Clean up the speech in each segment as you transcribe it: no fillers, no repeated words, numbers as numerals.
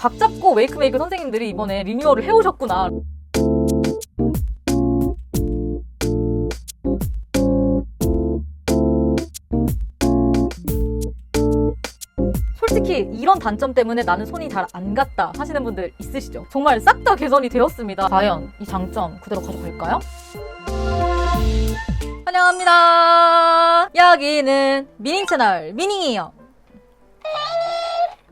각 잡고 웨이크메이크 선생님들이 이번에 리뉴얼을 해오셨구나. 솔직히 이런 단점 때문에 나는 손이 잘 안 갔다 하시는 분들 있으시죠? 정말 싹 다 개선이 되었습니다. 과연 이 장점 그대로 가져갈까요? 환영합니다. 여기는 미닝 채널 미닝이에요.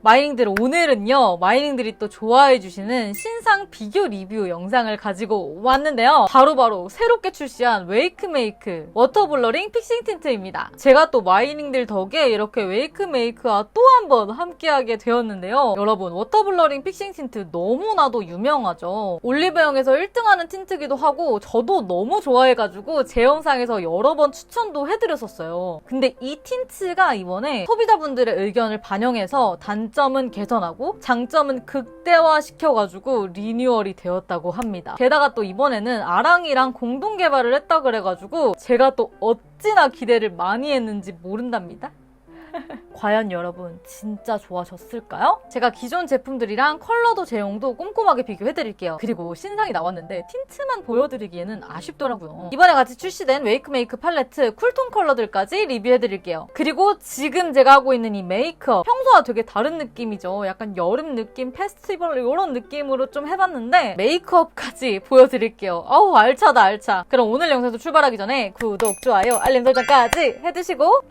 마이닝들, 오늘은요 마이닝들이 또 좋아해주시는 신상 비교 리뷰 영상을 가지고 왔는데요, 바로 새롭게 출시한 웨이크메이크 워터블러링 픽싱 틴트입니다. 제가 또 마이닝들 덕에 이렇게 웨이크메이크와 또 한 번 함께하게 되었는데요, 여러분 워터블러링 픽싱 틴트 너무나도 유명하죠. 올리브영에서 1등하는 틴트기도 하고 저도 너무 좋아해가지고 제 영상에서 여러 번 추천도 해드렸었어요. 근데 이 틴트가 이번에 소비자분들의 의견을 반영해서 단점은 개선하고 장점은 극대화시켜가지고 리뉴얼이 되었다고 합니다. 게다가 또 이번에는 아랑이랑 공동 개발을 했다 그래가지고 제가 또 어찌나 기대를 많이 했는지 모른답니다. 과연 여러분 진짜 좋아졌을까요? 제가 기존 제품들이랑 컬러도 제형도 꼼꼼하게 비교해드릴게요. 그리고 신상이 나왔는데 틴트만 보여드리기에는 아쉽더라고요. 이번에 같이 출시된 웨이크메이크 팔레트 쿨톤 컬러들까지 리뷰해드릴게요. 그리고 지금 제가 하고 있는 이 메이크업, 평소와 되게 다른 느낌이죠. 약간 여름 느낌, 페스티벌 이런 느낌으로 좀 해봤는데 메이크업까지 보여드릴게요. 아우 알차다 알차. 그럼 오늘 영상도 출발하기 전에 구독, 좋아요, 알림 설정까지 해두시고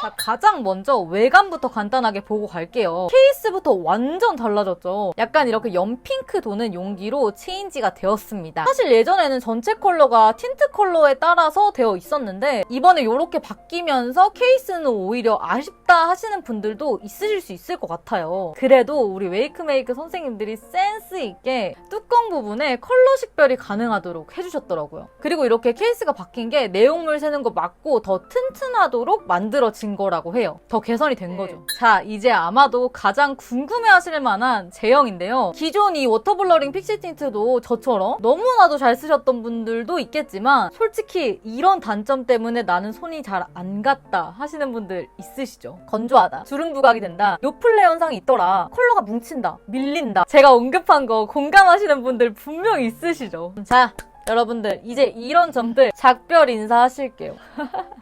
자, 가장 먼저 외관부터 간단하게 보고 갈게요. 케이스부터 완전 달라졌죠. 약간 이렇게 연핑크 도는 용기로 체인지가 되었습니다. 사실 예전에는 전체 컬러가 틴트 컬러에 따라서 되어 있었는데 이번에 이렇게 바뀌면서 케이스는 오히려 아쉽다 하시는 분들도 있으실 수 있을 것 같아요. 그래도 우리 웨이크메이크 선생님들이 센스 있게 뚜껑 부분에 컬러 식별이 가능하도록 해주셨더라고요. 그리고 이렇게 케이스가 바뀐 게 내용물 새는 거 맞고 더 튼튼하도록 만들어진 거라고 해요. 더 개선이 된 거죠. 자, 이제 아마도 가장 궁금해하실 만한 제형인데요. 기존 이 워터블러링 픽시 틴트도 저처럼 너무나도 잘 쓰셨던 분들도 있겠지만 솔직히 이런 단점 때문에 나는 손이 잘 안 갔다 하시는 분들 있으시죠? 건조하다, 주름 부각이 된다, 요플레 현상이 있더라, 컬러가 뭉친다, 밀린다. 제가 언급한 거 공감하시는 분들 분명히 있으시죠? 자, 여러분들 이제 이런 점들 작별 인사하실게요.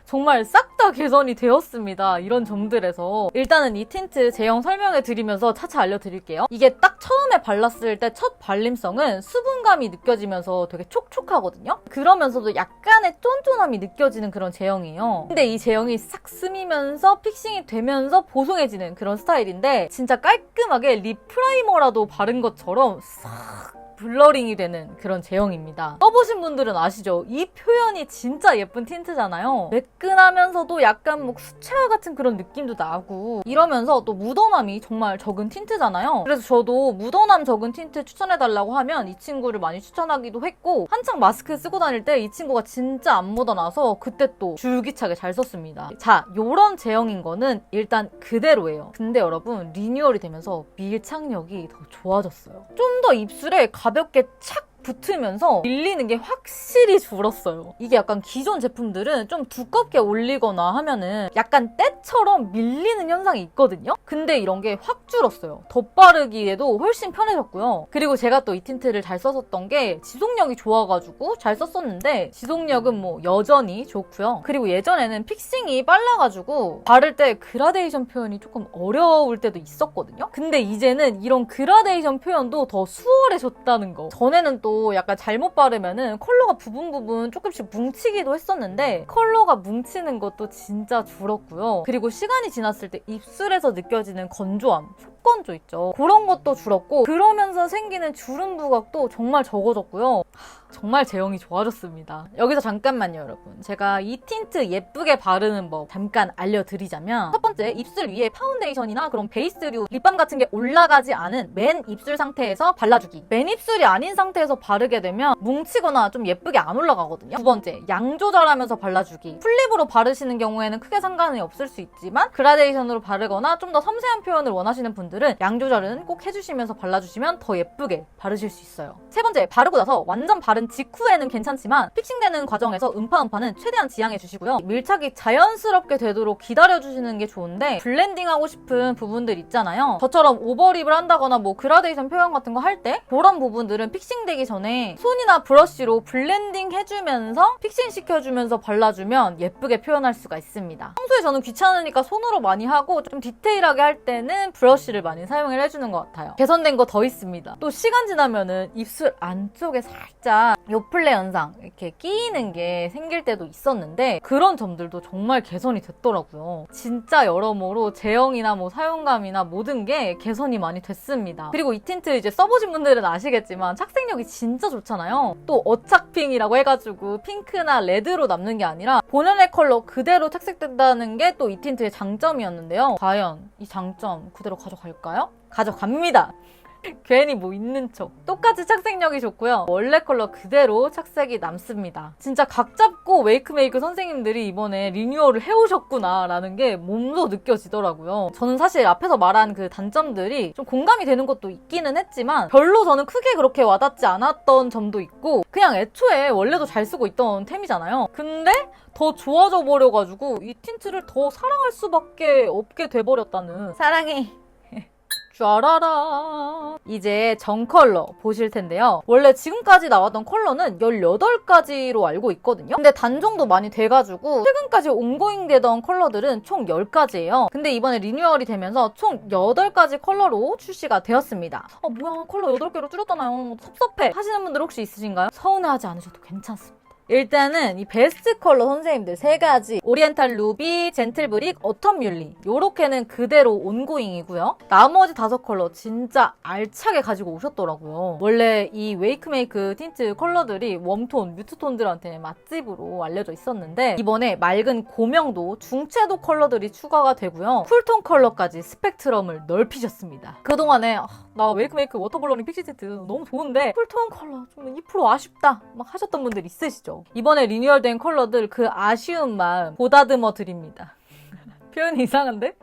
정말 싹 다 개선이 되었습니다. 이런 점들에서 일단은 이 틴트 제형 설명해 드리면서 차차 알려드릴게요. 이게 딱 처음에 발랐을 때 첫 발림성은 수분감이 느껴지면서 되게 촉촉하거든요. 그러면서도 약간의 쫀쫀함이 느껴지는 그런 제형이에요. 근데 이 제형이 싹 스미면서 픽싱이 되면서 보송해지는 그런 스타일인데 진짜 깔끔하게 립 프라이머라도 바른 것처럼 싹 블러링이 되는 그런 제형입니다. 써보신 분들은 아시죠? 이 표현이 진짜 예쁜 틴트잖아요. 매끈하면서도 약간 뭐 수채화 같은 그런 느낌도 나고 이러면서 또 묻어남이 정말 적은 틴트잖아요. 그래서 저도 묻어남 적은 틴트 추천해달라고 하면 이 친구를 많이 추천하기도 했고 한창 마스크 쓰고 다닐 때 이 친구가 진짜 안 묻어나서 그때 또 줄기차게 잘 썼습니다. 자, 요런 제형인 거는 일단 그대로예요. 근데 여러분 리뉴얼이 되면서 밀착력이 더 좋아졌어요. 좀 더 입술에 가볍게 착 붙으면서 밀리는 게 확실히 줄었어요. 이게 약간 기존 제품들은 좀 두껍게 올리거나 하면은 약간 때처럼 밀리는 현상이 있거든요? 근데 이런 게 확 줄었어요. 덧바르기에도 훨씬 편해졌고요. 그리고 제가 또 이 틴트를 잘 썼었던 게 지속력이 좋아가지고 잘 썼었는데 지속력은 뭐 여전히 좋고요. 그리고 예전에는 픽싱이 빨라가지고 바를 때 그라데이션 표현이 조금 어려울 때도 있었거든요? 근데 이제는 이런 그라데이션 표현도 더 수월해졌다는 거. 전에는 또 약간 잘못 바르면은 컬러가 부분 조금씩 뭉치기도 했었는데 컬러가 뭉치는 것도 진짜 줄었고요. 그리고 시간이 지났을 때 입술에서 느껴지는 건조함, 속건조 있죠. 그런 것도 줄었고 그러면서 생기는 주름 부각도 정말 적어졌고요. 정말 제형이 좋아졌습니다. 여기서 잠깐만요, 여러분. 제가 이 틴트 예쁘게 바르는 법 잠깐 알려드리자면 첫 번째, 입술 위에 파운데이션이나 그런 베이스류, 립밤 같은 게 올라가지 않은 맨 입술 상태에서 발라주기. 맨 입술이 아닌 상태에서 바르게 되면 뭉치거나 좀 예쁘게 안 올라가거든요. 두 번째, 양 조절하면서 발라주기. 풀립으로 바르시는 경우에는 크게 상관이 없을 수 있지만 그라데이션으로 바르거나 좀 더 섬세한 표현을 원하시는 분들은 양 조절은 꼭 해주시면서 발라주시면 더 예쁘게 바르실 수 있어요. 세 번째, 바르고 나서 완 완전 바른 직후에는 괜찮지만 픽싱되는 과정에서 음파는 최대한 지양해주시고요. 밀착이 자연스럽게 되도록 기다려주시는 게 좋은데 블렌딩하고 싶은 부분들 있잖아요. 저처럼 오버립을 한다거나 뭐 그라데이션 표현 같은 거 할 때 그런 부분들은 픽싱되기 전에 손이나 브러쉬로 블렌딩 해주면서 픽싱 시켜주면서 발라주면 예쁘게 표현할 수가 있습니다. 평소에 저는 귀찮으니까 손으로 많이 하고 좀 디테일하게 할 때는 브러쉬를 많이 사용을 해주는 것 같아요. 개선된 거 더 있습니다. 또 시간 지나면은 입술 안쪽에 살짝 요플레 현상 이렇게 끼이는 게 생길 때도 있었는데 그런 점들도 정말 개선이 됐더라고요. 진짜 여러모로 제형이나 뭐 사용감이나 모든 게 개선이 많이 됐습니다. 그리고 이 틴트 이제 써보신 분들은 아시겠지만 착색력이 진짜 좋잖아요. 또 어착핑이라고 해가지고 핑크나 레드로 남는 게 아니라 본연의 컬러 그대로 착색된다는 게 또 이 틴트의 장점이었는데요. 과연 이 장점 그대로 가져갈까요? 가져갑니다. 괜히 뭐 있는 척. 똑같이 착색력이 좋고요. 원래 컬러 그대로 착색이 남습니다. 진짜 각 잡고 웨이크메이크 선생님들이 이번에 리뉴얼을 해오셨구나 라는 게 몸소 느껴지더라고요. 저는 사실 앞에서 말한 그 단점들이 좀 공감이 되는 것도 있기는 했지만 별로 저는 크게 그렇게 와닿지 않았던 점도 있고 그냥 애초에 원래도 잘 쓰고 있던 템이잖아요. 근데 더 좋아져 버려가지고 이 틴트를 더 사랑할 수밖에 없게 돼버렸다는. 사랑해. 짜라라. 이제 정 컬러 보실 텐데요. 원래 지금까지 나왔던 컬러는 18가지로 알고 있거든요. 근데 단종도 많이 돼가지고 최근까지 온고잉 되던 컬러들은 총 10가지예요. 근데 이번에 리뉴얼이 되면서 총 8가지 컬러로 출시가 되었습니다. 뭐야 컬러 8개로 줄였잖아요. 섭섭해 하시는 분들 혹시 있으신가요? 서운해하지 않으셔도 괜찮습니다. 일단은 이 베스트 컬러 선생님들 3가지 오리엔탈 루비, 젠틀 브릭, 어텀 뮬리 요렇게는 그대로 온고잉이고요. 나머지 5컬러 진짜 알차게 가지고 오셨더라고요. 원래 이 웨이크메이크 틴트 컬러들이 웜톤, 뮤트톤들한테 맛집으로 알려져 있었는데 이번에 맑은 고명도, 중채도 컬러들이 추가가 되고요. 쿨톤 컬러까지 스펙트럼을 넓히셨습니다. 그동안에 나 웨이크메이크 워터블러링 픽시 틴트 너무 좋은데 쿨톤 컬러 좀 2% 아쉽다 막 하셨던 분들 있으시죠? 이번에 리뉴얼된 컬러들 그 아쉬운 마음 보다듬어 드립니다. 표현이 이상한데?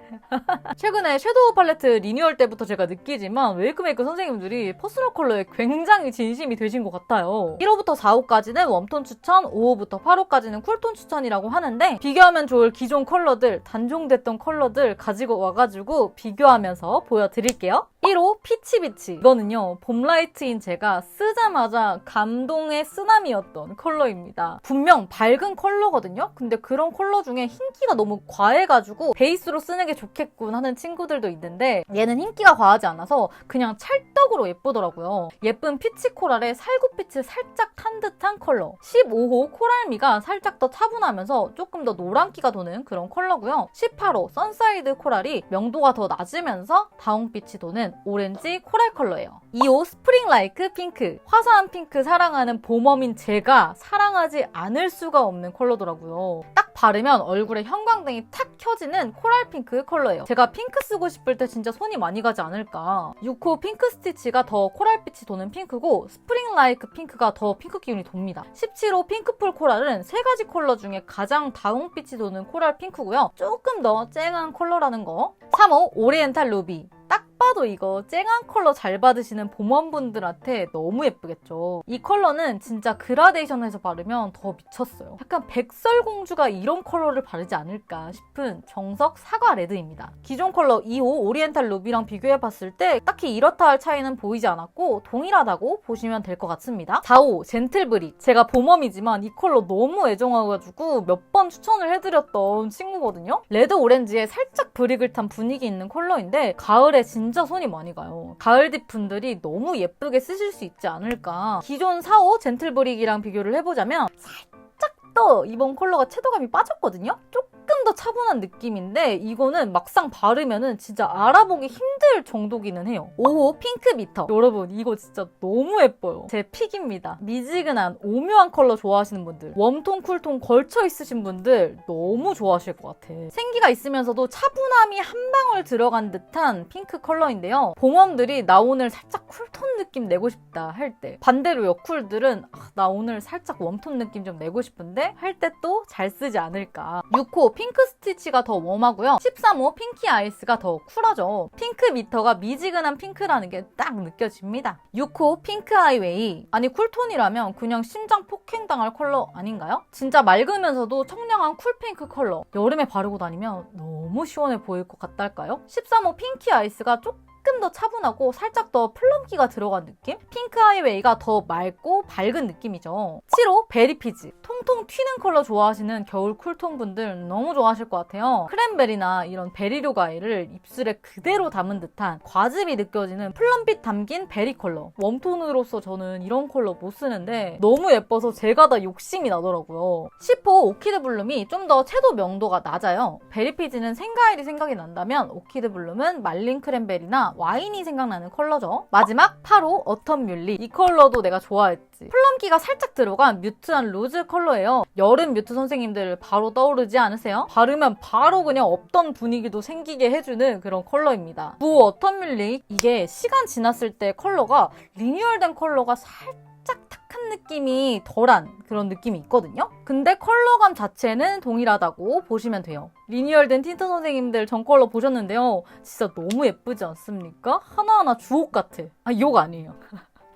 최근에 섀도우 팔레트 리뉴얼 때부터 제가 느끼지만 웨이크메이크 선생님들이 퍼스널 컬러에 굉장히 진심이 되신 것 같아요. 1호부터 4호까지는 웜톤 추천, 5호부터 8호까지는 쿨톤 추천이라고 하는데 비교하면 좋을 기존 컬러들, 단종됐던 컬러들 가지고 와가지고 비교하면서 보여드릴게요. 1호 피치비치. 이거는요 봄라이트인 제가 쓰자마자 감동의 쓰나미였던 컬러입니다. 분명 밝은 컬러거든요. 근데 그런 컬러 중에 흰기가 너무 과해가지고 베이스로 쓰는 게 좋겠군 하는 친구들도 있는데 얘는 흰기가 과하지 않아서 그냥 찰떡으로 예쁘더라고요. 예쁜 피치 코랄에 살구빛을 살짝 탄 듯한 컬러. 15호 코랄미가 살짝 더 차분하면서 조금 더 노란기가 도는 그런 컬러고요. 18호 선사이드 코랄이 명도가 더 낮으면서 다홍빛이 도는 오렌지 코랄 컬러예요. 2호 스프링 라이크 핑크. 화사한 핑크 사랑하는 봄웜인 제가 사랑하지 않을 수가 없는 컬러더라고요. 딱 바르면 얼굴에 형광등이 탁 켜지는 코랄 핑크 컬러예요. 제가 핑크 쓰고 싶을 때 진짜 손이 많이 가지 않을까. 6호 핑크 스티치가 더 코랄빛이 도는 핑크고 스프링 라이크 핑크가 더 핑크 기운이 돕니다. 17호 핑크풀 코랄은 3가지 컬러 중에 가장 다홍빛이 도는 코랄 핑크고요. 조금 더 쨍한 컬러라는 거. 3호 오리엔탈 루비. 딱 봐도 이거 쨍한 컬러 잘 받으시는 봄원분들한테 너무 예쁘겠죠. 이 컬러는 진짜 그라데이션에서 바르면 더 미쳤어요. 약간 백설공주가 이런 컬러를 바르지 않을까 싶은 정석 사과 레드입니다. 기존 컬러 2호 오리엔탈 루비랑 비교해봤을 때 딱히 이렇다 할 차이는 보이지 않았고 동일하다고 보시면 될 것 같습니다. 4호 젠틀 브릭. 제가 봄웜이지만 이 컬러 너무 애정해가지고 몇 번 추천을 해드렸던 친구거든요. 레드 오렌지에 살짝 브릭을 탄 분위기 있는 컬러인데 가을에 진짜 손이 많이 가요. 가을딥 분들이 너무 예쁘게 쓰실 수 있지 않을까. 기존 4호 젠틀 브릭이랑 비교를 해보자면 살짝 더 이번 컬러가 채도감이 빠졌거든요. 조금 더 차분한 느낌인데 이거는 막상 바르면은 진짜 알아보기 힘들 정도기는 해요. 5호 핑크 미터. 여러분 이거 진짜 너무 예뻐요. 제 픽입니다. 미지근한 오묘한 컬러 좋아하시는 분들, 웜톤 쿨톤 걸쳐 있으신 분들 너무 좋아하실 것 같아. 생기가 있으면서도 차분함이 한 방울 들어간 듯한 핑크 컬러인데요. 봄웜들이 나 오늘 살짝 쿨톤 느낌 내고 싶다 할 때, 반대로 여쿨들은 나 오늘 살짝 웜톤 느낌 좀 내고 싶은데 할 때 또 잘 쓰지 않을까. 6호 15 핑크 스티치가 더 웜하고요. 13호 핑키 아이스가 더 쿨하죠. 핑크 미터가 미지근한 핑크라는 게 딱 느껴집니다. 6호 핑크 아이웨이. 아니 쿨톤이라면 그냥 심장 폭행당할 컬러 아닌가요? 진짜 맑으면서도 청량한 쿨핑크 컬러. 여름에 바르고 다니면 너무 시원해 보일 것 같달까요? 13호 핑키 아이스가 조금 더 차분하고 살짝 더 플럼기가 들어간 느낌? 핑크 아이웨이가 더 맑고 밝은 느낌이죠. 7호 베리피즈. 통통 튀는 컬러 좋아하시는 겨울 쿨톤 분들 너무 좋아하실 것 같아요. 크랜베리나 이런 베리류 과일을 입술에 그대로 담은 듯한 과즙이 느껴지는 플럼빛 담긴 베리 컬러. 웜톤으로서 저는 이런 컬러 못 쓰는데 너무 예뻐서 제가 다 욕심이 나더라고요. 10호 오키드 블룸이 좀 더 채도 명도가 낮아요. 베리피즈는 생과일이 생각이 난다면 오키드 블룸은 말린 크랜베리나 와인이 생각나는 컬러죠. 마지막 8호 어텀 뮬리. 이 컬러도 내가 좋아했지. 플럼기가 살짝 들어간 뮤트한 로즈 컬러예요. 여름 뮤트 선생님들 바로 떠오르지 않으세요? 바르면 바로 그냥 없던 분위기도 생기게 해주는 그런 컬러입니다. 9호 어텀 뮬리. 이게 시간 지났을 때 컬러가 리뉴얼된 컬러가 살짝 탁한 느낌이 덜한 그런 느낌이 있거든요. 근데 컬러감 자체는 동일하다고 보시면 돼요. 리뉴얼된 틴트 선생님들 전 컬러 보셨는데요. 진짜 너무 예쁘지 않습니까? 하나하나 주옥 같아. 욕 아니에요.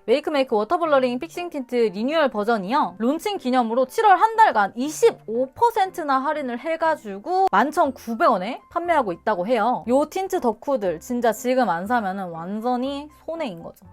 웨이크메이크 워터블러링 픽싱 틴트 리뉴얼 버전이요. 론칭 기념으로 7월 한 달간 25%나 할인을 해가지고 11,900원에 판매하고 있다고 해요. 요 틴트 덕후들 진짜 지금 안 사면은 완전히 손해인 거죠.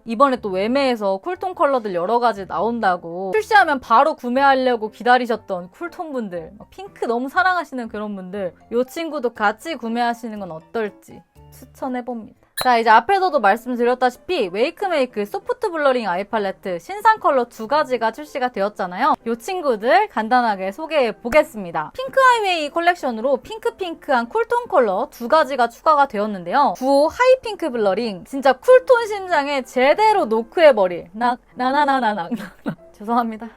이번에 또 외매에서 쿨톤 컬러들 여러 가지 나온다고 출시하면 바로 구매하려고 기다리셨던 쿨톤 분들, 핑크 너무 사랑하시는 그런 분들, 이 친구도 같이 구매하시는 건 어떨지 추천해봅니다. 자, 이제 앞에서도 말씀드렸다시피 웨이크메이크 소프트 블러링 아이 팔레트 신상 컬러 2가지가 출시가 되었잖아요. 이 친구들 간단하게 소개해 보겠습니다. 핑크 아이웨이 컬렉션으로 핑크핑크한 쿨톤 컬러 2가지가 추가가 되었는데요. 9호 하이핑크 블러링. 진짜 쿨톤 심장에 제대로 노크해버릴 나나나나나 죄송합니다.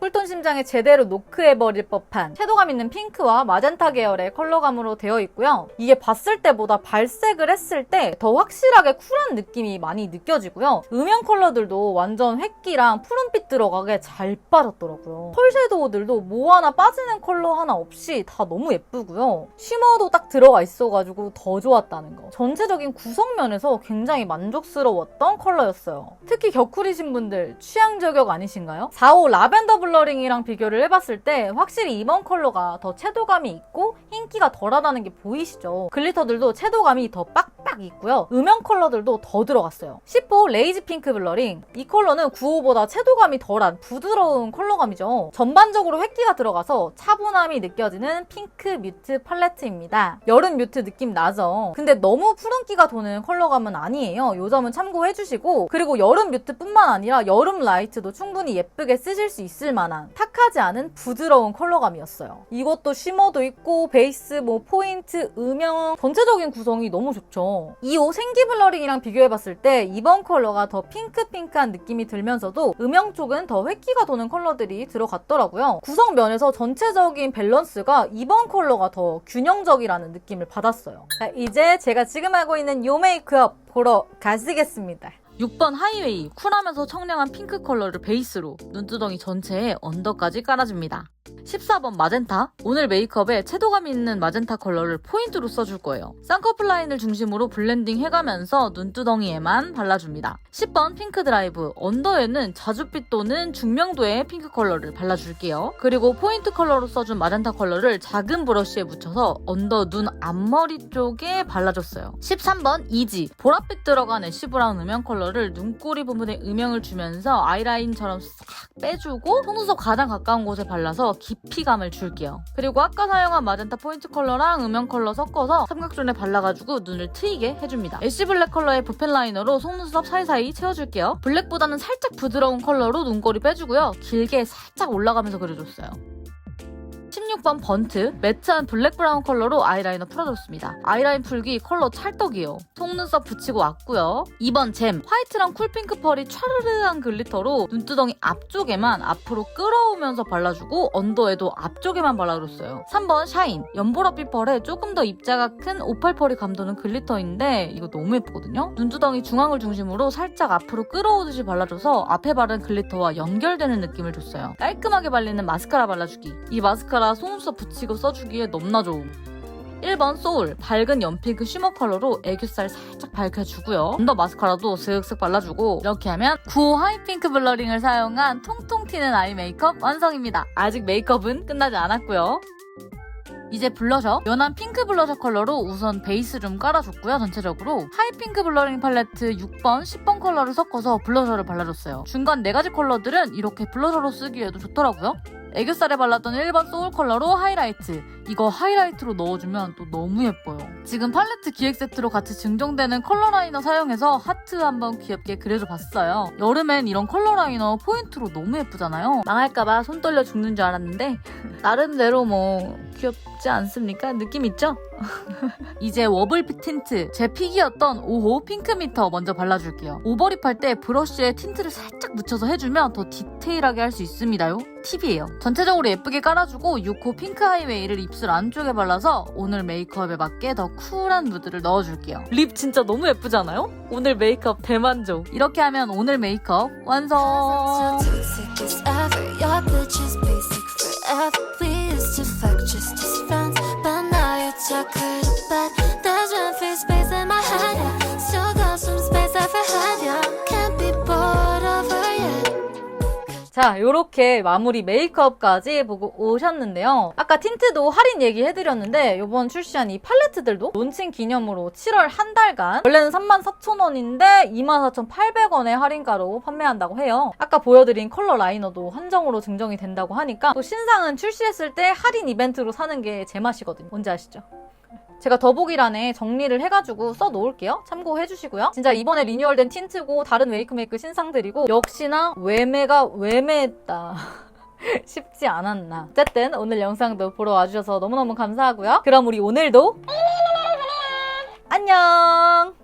쿨톤 심장에 제대로 노크해버릴 법한 섀도감 있는 핑크와 마젠타 계열의 컬러감으로 되어 있고요. 이게 봤을 때보다 발색을 했을 때 더 확실하게 쿨한 느낌이 많이 느껴지고요. 음영 컬러들도 완전 획기랑 푸른빛 들어가게 잘 빠졌더라고요. 펄 섀도우들도 뭐 하나 빠지는 컬러 하나 없이 다 너무 예쁘고요. 쉬머도 딱 들어가 있어가지고 더 좋았다는 거. 전체적인 구성면에서 굉장히 만족스러웠던 컬러였어요. 특히 격쿨이신 분들 취향 저격 아니신가요? 4호 라벤더 블러링이랑 비교를 해봤을 때 확실히 이번 컬러가 더 채도감이 있고 흰기가 덜하다는 게 보이시죠? 글리터들도 채도감이 더 빡빡 있고요. 음영 컬러들도 더 들어갔어요. 10호 레이지 핑크 블러링. 이 컬러는 9호보다 채도감이 덜한 부드러운 컬러감이죠. 전반적으로 획기가 들어가서 차분함이 느껴지는 핑크 뮤트 팔레트입니다. 여름 뮤트 느낌 나죠? 근데 너무 푸른기가 도는 컬러감은 아니에요. 이 점은 참고해주시고, 그리고 여름 뮤트뿐만 아니라 여름 라이트도 충분히 예쁘게 쓰실 수 있을 만한 탁하지 않은 부드러운 컬러감이었어요. 이것도 쉬머도 있고 베이스, 포인트, 음영 전체적인 구성이 너무 좋죠. 2호 생기 블러링이랑 비교해봤을 때 이번 컬러가 더 핑크핑크한 느낌이 들면서도 음영 쪽은 더 획기가 도는 컬러들이 들어갔더라고요. 구성 면에서 전체적인 밸런스가 이번 컬러가 더 균형적이라는 느낌을 받았어요. 자, 이제 제가 지금 하고 있는 요 메이크업 보러 가시겠습니다. 6번 하이웨이. 쿨하면서 청량한 핑크 컬러를 베이스로 눈두덩이 전체에 언더까지 깔아줍니다. 14번 마젠타. 오늘 메이크업에 채도감 있는 마젠타 컬러를 포인트로 써줄 거예요. 쌍꺼풀 라인을 중심으로 블렌딩 해가면서 눈두덩이에만 발라줍니다. 10번 핑크 드라이브. 언더에는 자줏빛 또는 중명도의 핑크 컬러를 발라줄게요. 그리고 포인트 컬러로 써준 마젠타 컬러를 작은 브러쉬에 묻혀서 언더 눈 앞머리 쪽에 발라줬어요. 13번 이지. 보랏빛 들어간 애쉬 브라운 음영 컬러를 눈꼬리 부분에 음영을 주면서 아이라인처럼 싹 빼주고 속눈썹 가장 가까운 곳에 발라서 깊이감을 줄게요. 그리고 아까 사용한 마젠타 포인트 컬러랑 음영 컬러 섞어서 삼각존에 발라가지고 눈을 트이게 해줍니다. 애쉬 블랙 컬러의 붓펜 라이너로 속눈썹 사이사이 채워줄게요. 블랙보다는 살짝 부드러운 컬러로 눈꼬리 빼주고요. 길게 살짝 올라가면서 그려줬어요. 16번 번트. 매트한 블랙 브라운 컬러로 아이라이너 풀어줬습니다. 아이라인 풀기 컬러 찰떡이에요. 속눈썹 붙이고 왔고요. 2번 잼. 화이트랑 쿨핑크 펄이 촤르르한 글리터로 눈두덩이 앞쪽에만 앞으로 끌어오면서 발라주고 언더에도 앞쪽에만 발라줬어요. 3번 샤인. 연보라빛 펄에 조금 더 입자가 큰 오팔 펄이 감도는 글리터인데 이거 너무 예쁘거든요. 눈두덩이 중앙을 중심으로 살짝 앞으로 끌어오듯이 발라줘서 앞에 바른 글리터와 연결되는 느낌을 줬어요. 깔끔하게 발리는 마스카라 발라주기. 이 마스카라 속눈썹 붙이고 써주기에 너무나 좋음. 1번 소울, 밝은 연핑크 쉬머 컬러로 애교살 살짝 밝혀주고요. 언더 마스카라도 슥슥 발라주고 이렇게 하면 9호 하이핑크 블러링을 사용한 통통 튀는 아이 메이크업 완성입니다. 아직 메이크업은 끝나지 않았고요. 이제 블러셔, 연한 핑크 블러셔 컬러로 우선 베이스 좀 깔아줬고요. 전체적으로 하이핑크 블러링 팔레트 6번, 10번 컬러를 섞어서 블러셔를 발라줬어요. 중간 4가지 컬러들은 이렇게 블러셔로 쓰기에도 좋더라고요. 애교살에 발랐던 1번 소울 컬러로 하이라이트. 이거 하이라이트로 넣어주면 또 너무 예뻐요. 지금 팔레트 기획 세트로 같이 증정되는 컬러 라이너 사용해서 하트 한번 귀엽게 그려줘봤어요. 여름엔 이런 컬러 라이너 포인트로 너무 예쁘잖아요. 망할까봐 손 떨려 죽는 줄 알았는데 나름대로 뭐 귀엽지 않습니까? 느낌 있죠? 이제 워블픽 틴트, 제 픽이었던 5호 핑크미터 먼저 발라줄게요. 오버립 할 때 브러쉬에 틴트를 살짝 묻혀서 해주면 더 디테일하게 할 수 있습니다요. 팁이에요. 전체적으로 예쁘게 깔아주고 6호 핑크 하이웨이를 입술 안쪽에 발라서 오늘 메이크업에 맞게 더 쿨한 무드를 넣어줄게요. 립 진짜 너무 예쁘잖아요? 오늘 메이크업 대만족. 이렇게 하면 오늘 메이크업 완성! 자, 요렇게 마무리 메이크업까지 보고 오셨는데요. 아까 틴트도 할인 얘기해드렸는데 요번 출시한 이 팔레트들도 론칭 기념으로 7월 한 달간 원래는 34,000원인데 24,800원의 할인가로 판매한다고 해요. 아까 보여드린 컬러 라이너도 한정으로 증정이 된다고 하니까 또 신상은 출시했을 때 할인 이벤트로 사는 게 제 맛이거든요. 뭔지 아시죠? 제가 더보기란에 정리를 해가지고 써놓을게요. 참고해주시고요. 진짜 이번에 리뉴얼된 틴트고 다른 웨이크메이크 신상들이고 역시나 외매가 외매했다. 쉽지 않았나. 어쨌든 오늘 영상도 보러 와주셔서 너무너무 감사하고요. 그럼 우리 오늘도 안녕!